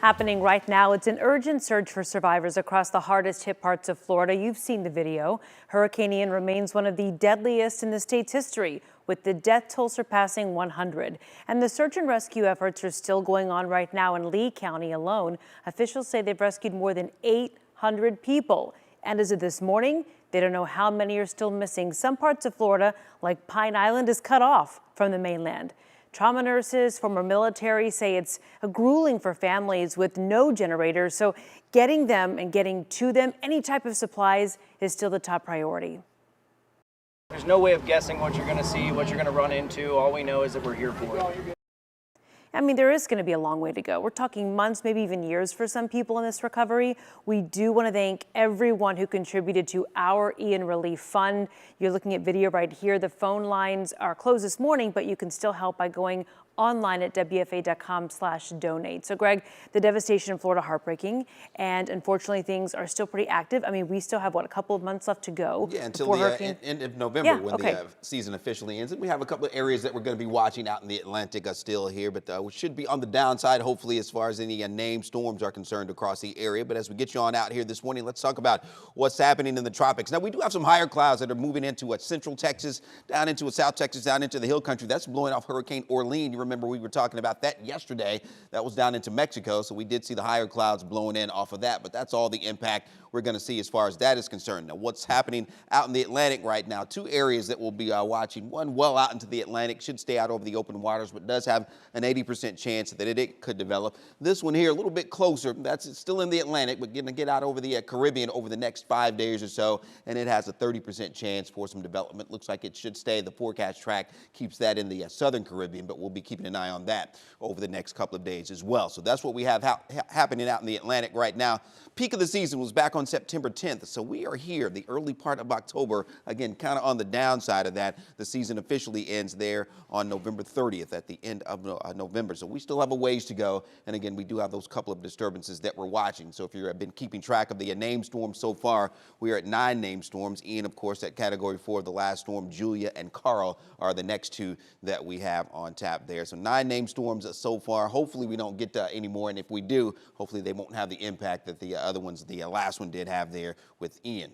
Happening right now, it's an urgent search for survivors across the hardest hit parts of Florida. You've seen the video. Hurricane Ian remains one of the deadliest in the state's history, with the death toll surpassing 100. And the search and rescue efforts are still going on right now in Lee County alone. Officials say they've rescued more than 800 people. And as of this morning, they don't know how many are still missing. Some parts of Florida, like Pine Island, is cut off from the mainland. Trauma nurses, former military, say it's grueling for families with no generators, so getting them and getting to them any type of supplies is still the top priority. There's no way of guessing what you're going to see, what you're going to run into. All we know is that we're here for it. I mean, there is going to be a long way to go. We're talking months, maybe even years for some people in this recovery. We do want to thank everyone who contributed to our Ian Relief Fund. You're looking at video right here. The phone lines are closed this morning, but you can still help by going online at WFA.com/donate. So, Greg, the devastation in Florida, heartbreaking, and unfortunately things are still pretty active. I mean, we still have, what, a couple of months left to go? Yeah, until the end of November, when the season officially ends. And we have a couple of areas that we're going to be watching out in the Atlantic still here, but we should be on the downside, hopefully, as far as any named storms are concerned across the area. But as we get you on out here this morning, let's talk about what's happening in the tropics. Now, we do have some higher clouds that are moving into central Texas, down into South Texas, down into the hill country. That's blowing off Hurricane Orlean. You remember we were talking about that yesterday. That was down into Mexico, so we did see the higher clouds blowing in off of that, but that's all the impact we're going to see as far as that is concerned. Now, what's happening out in the Atlantic right now, two areas that we'll be watching. One well out into the Atlantic, should stay out over the open waters, but does have an 80% chance that it could develop. This one here, a little bit closer, that's still in the Atlantic, but going to get out over the Caribbean over the next 5 days or so, and it has a 30% chance for some development. Looks like it should stay. The forecast track keeps that in the southern Caribbean, but we'll be keeping an eye on that over the next couple of days as well. So that's what we have happening out in the Atlantic right now. Peak of the season was back on September 10th. So we are here, the early part of October, again, kind of on the downside of that. The season officially ends there on November 30th at the end of November. So we still have a ways to go. And again, we do have those couple of disturbances that we're watching. So if you've been keeping track of the named storms so far, we are at 9 named storms. Ian, of course, at category 4 of the last storm. Julia and Carl are the next two that we have on tap there. So 9 named storms so far. Hopefully we don't get any more. And if we do, hopefully they won't have the impact that the other ones, the last one did have there with Ian.